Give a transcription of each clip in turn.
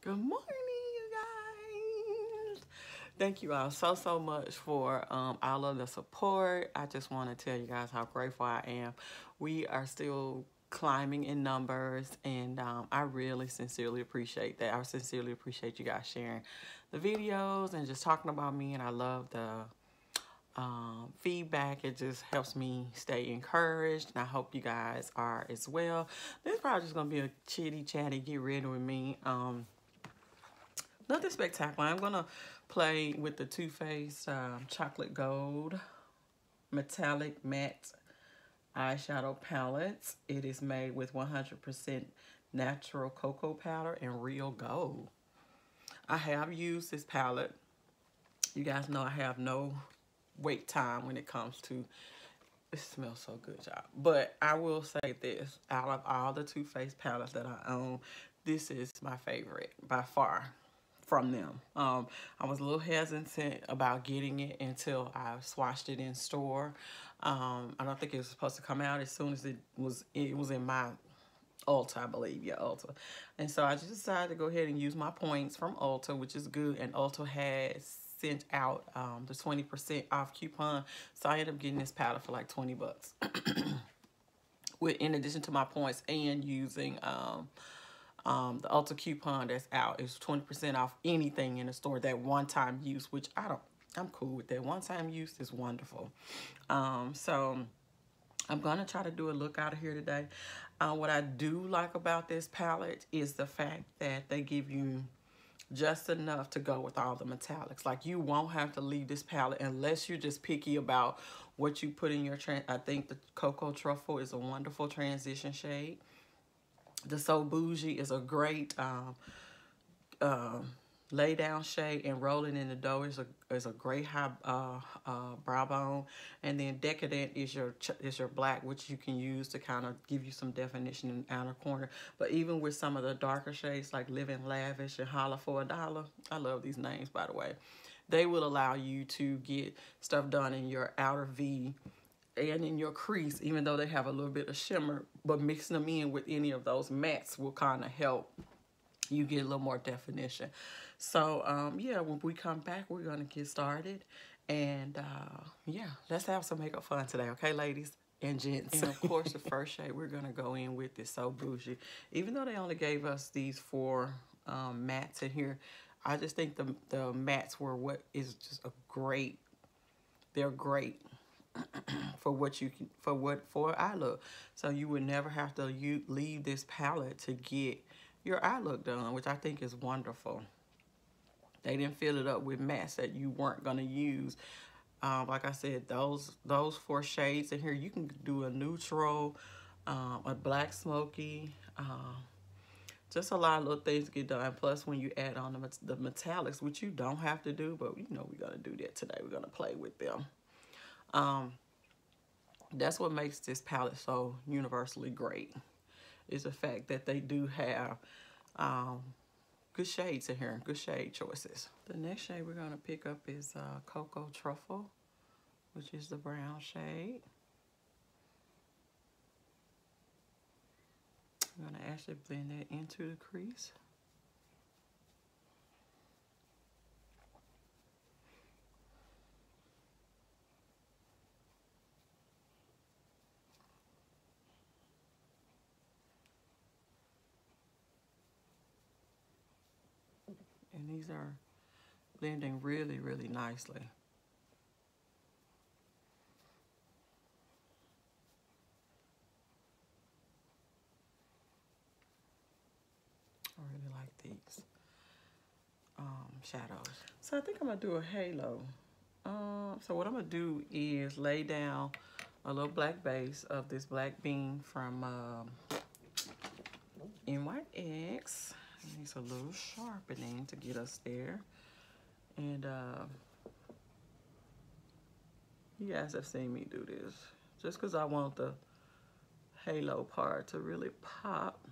Good morning, you guys. Thank you all so much for all of the support. I just want to tell you guys how grateful I am. We are still climbing in numbers, and I really sincerely appreciate that. I sincerely appreciate you guys sharing the videos and just talking about me, and I love the feedback. It just helps me stay encouraged, and I hope you guys are as well. This is probably just gonna be a chitty chatty get ready with me. Nothing spectacular. I'm gonna play with the Too Faced chocolate gold metallic matte eyeshadow palettes. It is made with 100% natural cocoa powder and real gold. I have used this palette. You guys know I have no wait time when it comes to, it smells so good, y'all. But I will say this, out of all the Too Faced palettes that I own, this is my favorite by far from them. I was a little hesitant about getting it until I swatched it in store. I don't think it was supposed to come out as soon as it was in my Ulta, I believe. Yeah, Ulta. And so I just decided to go ahead and use my points from Ulta, which is good. And Ulta has sent out the 20% off coupon. So I ended up getting this powder for like 20 bucks. In addition to my points and using the Ulta coupon that's out, is 20% off anything in the store. That one-time use, which I'm cool with that. One-time use is wonderful. So I'm gonna try to do a look out of here today. What I do like about this palette is the fact that they give you just enough to go with all the metallics. Like, you won't have to leave this palette unless you're just picky about what you put in your I think the Cocoa Truffle is a wonderful transition shade. The So Bougie is a great lay down shade, and Rolling in the Dough is a great high brow bone. And then Decadent is your black, which you can use to kind of give you some definition in the outer corner. But even with some of the darker shades like Living Lavish and Holla for $1, I love these names, by the way, they will allow you to get stuff done in your outer V and in your crease, even though they have a little bit of shimmer. But mixing them in with any of those mattes will kind of help you get a little more definition. So yeah, when we come back, we're gonna get started, and yeah, let's have some makeup fun today, okay, ladies and gents? And of course, the first shade we're gonna go in with is So Bougie. Even though they only gave us these 4 mattes in here, I just think the mattes were what is just a great. They're great for what you can, for eye look. So you would never have to leave this palette to get your eye look done, which I think is wonderful. They didn't fill it up with mattes that you weren't gonna use. Like I said, those 4 shades in here, you can do a neutral, a black smoky, just a lot of little things to get done. Plus, when you add on the metallics, which you don't have to do, but you know we're gonna do that today. We're gonna play with them. That's what makes this palette so universally great, is the fact that they do have good shades in here, good shade choices. The next shade we're gonna pick up is Cocoa Truffle, which is the brown shade. I'm gonna actually blend that into the crease. And these are blending really, really nicely. I really like these shadows. So I think I'm gonna do a halo. So what I'm gonna do is lay down a little black base of this black bean from NYX. It needs a little sharpening to get us there. And you guys have seen me do this. Just because I want the halo part to really pop.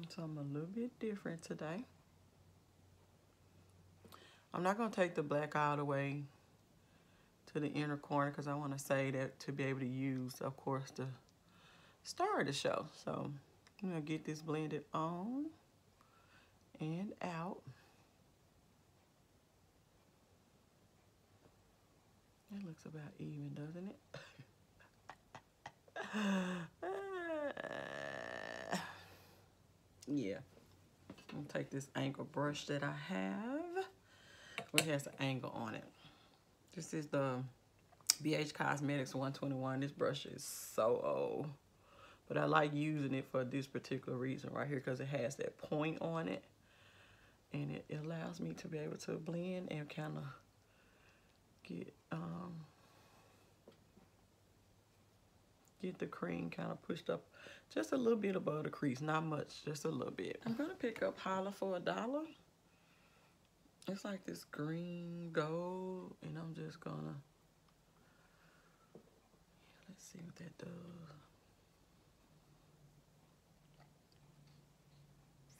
So I'm a little bit different today. I'm not going to take the black all the way to the inner corner because I want to save that to be able to use, of course, the star of the show. So I'm going to get this blended on. and out. That looks about even, doesn't it? Yeah. I'm gonna take this angle brush that I have. It has an angle on it. This is the BH Cosmetics 121. This brush is so old, but I like using it for this particular reason right here, because it has that point on it, and it allows me to be able to blend and kind of get the cream kind of pushed up just a little bit above the crease. Not much, just a little bit. I'm gonna pick up Holla for $1. It's like this green gold, and I'm just gonna, let's see what that does.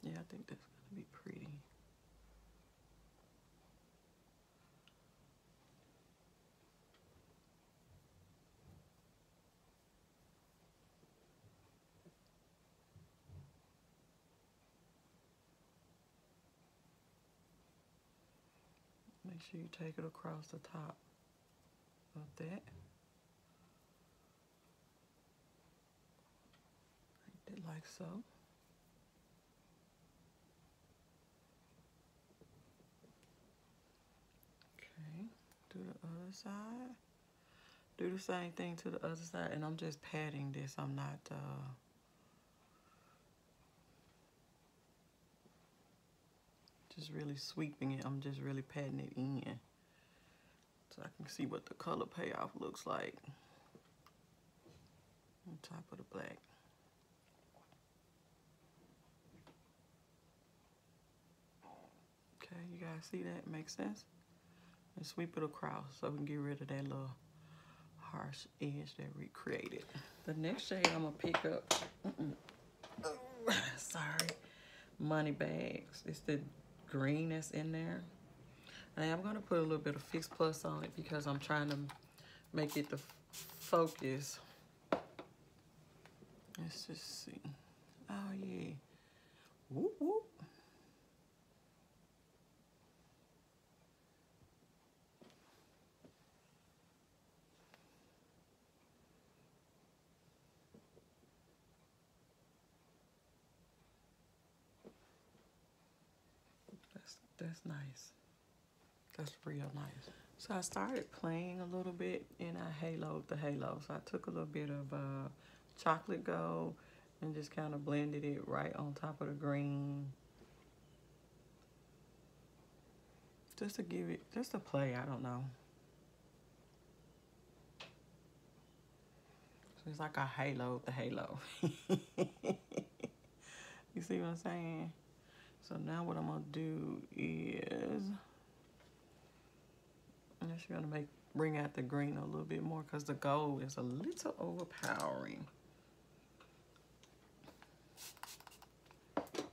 Yeah, I think that's gonna be pretty. Make sure you take it across the top of that. Like so. Okay, do the other side. Do the same thing to the other side, and I'm just patting this. I'm not just really sweeping it. I'm just really patting it in so I can see what the color payoff looks like on top of the black. Okay, you guys see that? Makes sense? And sweep it across so we can get rid of that little harsh edge that we created. The next shade I'm gonna pick up, sorry, Money Bags. It's the green that's in there. And I'm gonna put a little bit of Fix Plus on it because I'm trying to make it the focus. Let's just see. Oh yeah. Whoop whoop. That's nice. That's real nice. So I started playing a little bit and I haloed the halo. So I took a little bit of chocolate gold and just kind of blended it right on top of the green. Just to give it, just to play, I don't know. So it's like I haloed the halo. You see what I'm saying? So now what I'm gonna do is, I'm just gonna bring out the green a little bit more because the gold is a little overpowering. You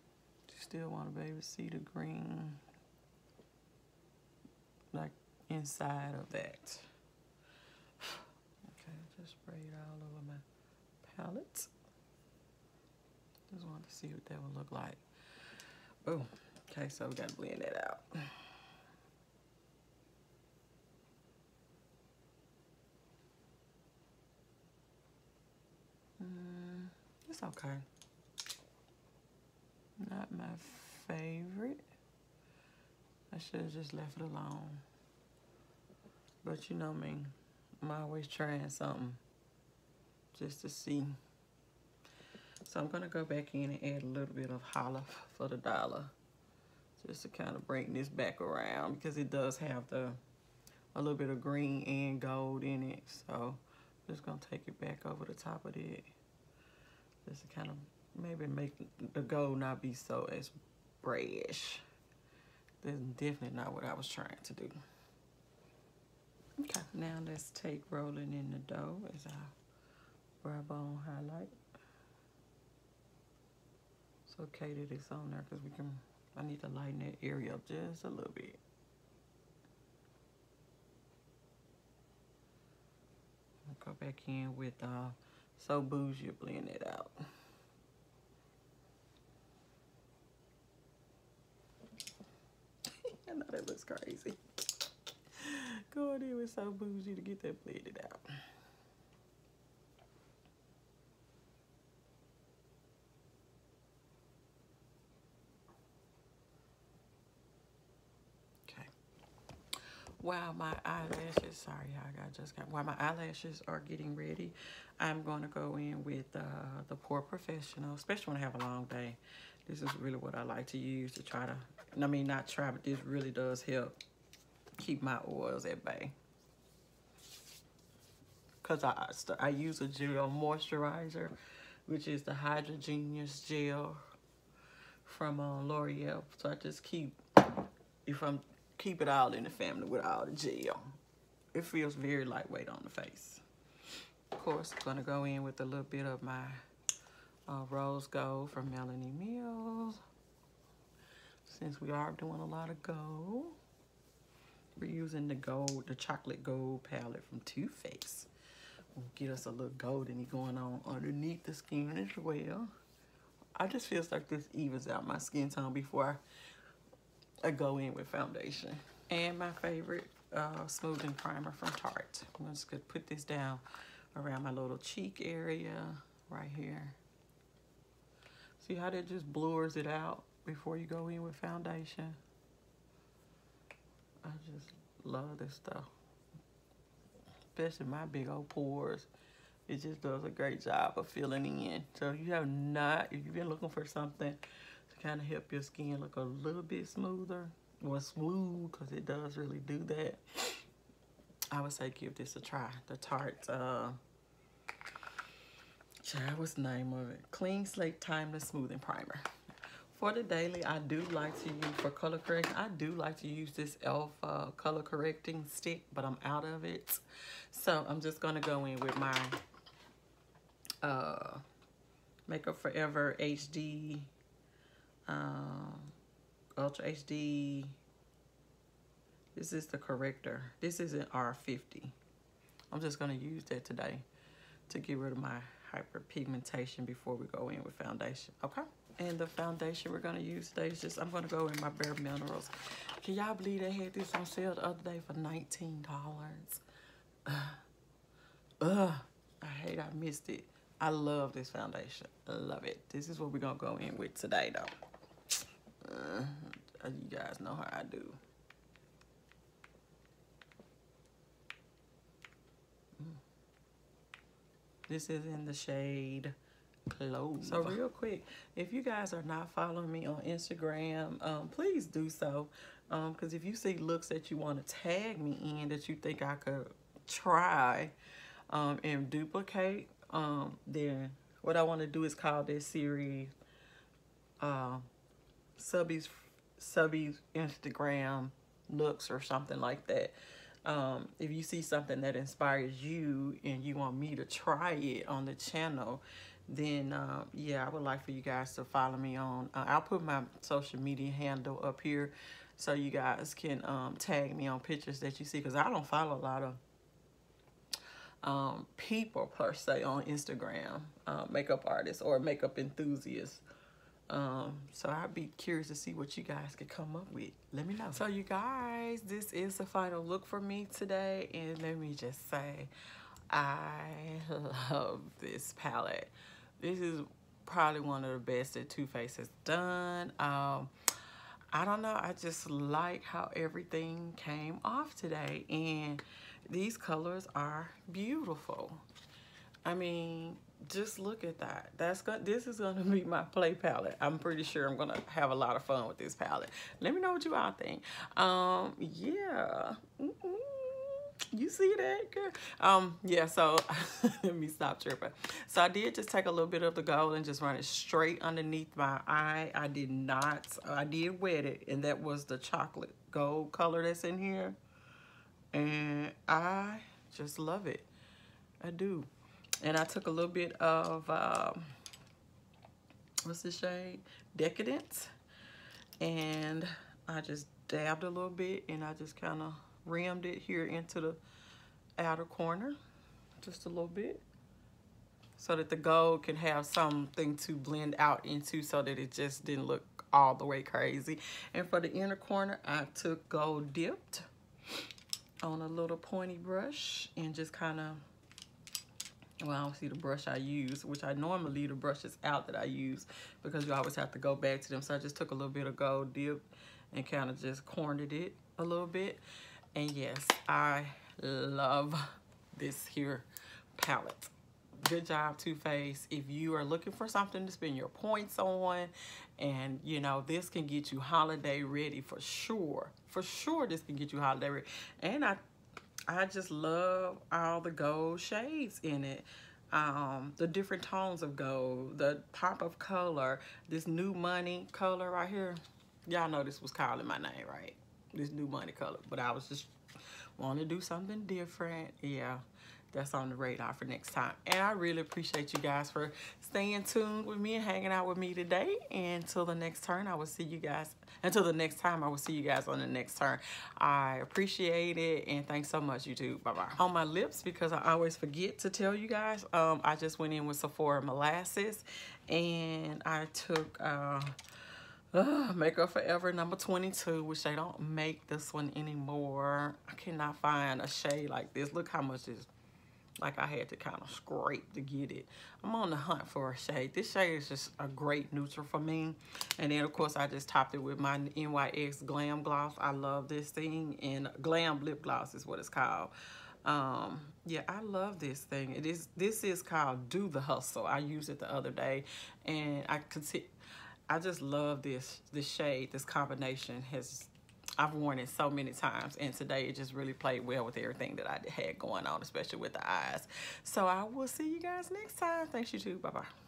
still want to be able to see the green, like inside of that. Okay, just spray it all over my palette. Just wanted to see what that would look like. Oh, okay, so we gotta blend that out. It's okay. Not my favorite. I should have just left it alone. But you know me, I'm always trying something just to see. So I'm gonna go back in and add a little bit of Holla for $1 just to kind of bring this back around because it does have a little bit of green and gold in it. So I'm just gonna take it back over the top of it just to kind of maybe make the gold not be so as grayish. That's definitely not what I was trying to do. Okay, now let's take Rolling in the Dough as our brow bone highlight. It's okay that it's on there because I need to lighten that area up just a little bit. I'll go back in with So Bougie, blend it out. know that looks crazy. Going in with so bougie to get that blended out. While my eyelashes, while my eyelashes are getting ready, I'm going to go in with the Pore Professional, especially when I have a long day. This is really what I like to use to try to, I mean, not try, but this really does help keep my oils at bay. Because I use a gel moisturizer, which is the Hydrogenius gel from L'Oreal. So I just keep it all in the family with all the gel. It feels very lightweight on the face. Of course, I'm gonna go in with a little bit of my rose gold from Melanie Mills. Since we are doing a lot of gold, we're using the chocolate gold palette from Too Faced. We'll get us a little goldeny going on underneath the skin as well. I just feels like this evens out my skin tone before I go in with foundation. And my favorite smoothing primer from Tarte. I'm just gonna put this down around my little cheek area right here. See how that just blurs it out before you go in with foundation? I just love this stuff. Especially my big old pores. It just does a great job of filling in. So if you've been looking for something to kind of help your skin look a little bit smoother, or smooth, because it does really do that, I would say give this a try. The Tarte, what's the name of it? Clean Slate Timeless Smoothing Primer. For the daily, I do like to use, for color correcting, I do like to use this e.l.f. Color Correcting Stick, but I'm out of it. So I'm just gonna go in with my Makeup Forever HD, Ultra HD. This is the corrector. This is an R50. I'm just gonna use that today to get rid of my hyperpigmentation before we go in with foundation, okay? And the foundation we're gonna use today is just, I'm gonna go in my Bare Minerals. Can y'all believe they had this on sale the other day for $19? I hate I missed it. I love this foundation. I love it. This is what we're gonna go in with today though. You guys know how I do. This is in the shade Clove. So real quick, if you guys are not following me on Instagram, please do so. Because if you see looks that you want to tag me in that you think I could try and duplicate, then what I want to do is call this series Subby's Instagram looks or something like that. If you see something that inspires you and you want me to try it on the channel, then yeah, I would like for you guys to follow me on. I'll put my social media handle up here so you guys can tag me on pictures that you see, because I don't follow a lot of people per se on Instagram, makeup artists or makeup enthusiasts. So I'd be curious to see what you guys could come up with. Let me know. So you guys, this is the final look for me today, and let me just say, I love this palette. This is probably one of the best that Too Faced has done. I don't know, I just like how everything came off today, and these colors are beautiful. I mean, just look at that. This is gonna be my play palette. I'm pretty sure I'm gonna have a lot of fun with this palette. Let me know what you all think. Yeah. You see that, girl? Yeah, so let me stop tripping. So I did just take a little bit of the gold and just run it straight underneath my eye. I did wet it, and that was the chocolate gold color that's in here. And I just love it. I do. And I took a little bit of, what's the shade? Decadent. And I just dabbed a little bit, and I just kind of rimmed it here into the outer corner. Just a little bit. So that the gold can have something to blend out into, so that it just didn't look all the way crazy. And for the inner corner, I took Gold Dipped on a little pointy brush and just kind of, well, I don't see the brush I use, which I normally leave the brushes out that I use because you always have to go back to them. So I just took a little bit of Gold Dip and kind of just cornered it a little bit. And yes, I love this here palette. Good job, Too Faced. If you are looking for something to spend your points on, and you know, this can get you holiday ready for sure. For sure, this can get you holiday ready. And I just love all the gold shades in it. The different tones of gold, the pop of color, this New Money color right here. Y'all know this was calling my name, right? This New Money color. But I was just wanting to do something different. Yeah, that's on the radar for next time. And I really appreciate you guys for staying tuned with me and hanging out with me today. And until the next turn, I will see you guys. Until the next time, I will see you guys on the next turn. I appreciate it, and thanks so much, YouTube. Bye-bye. On my lips, because I always forget to tell you guys, I just went in with Sephora Molasses, and I took Makeup Forever number 22, which they don't make this one anymore. I cannot find a shade like this. Look how much this, like I had to kind of scrape to get it. I'm on the hunt for a shade. This shade is just a great neutral for me. And then, of course, I just topped it with my NYX Glam Gloss. I love this thing. And Glam Lip Gloss is what it's called. Yeah, I love this thing. This is called Do the Hustle. I used it the other day. And I just love this shade. This combination I've worn it so many times, and today it just really played well with everything that I had going on, especially with the eyes. So I will see you guys next time. Thanks, YouTube. Bye-bye.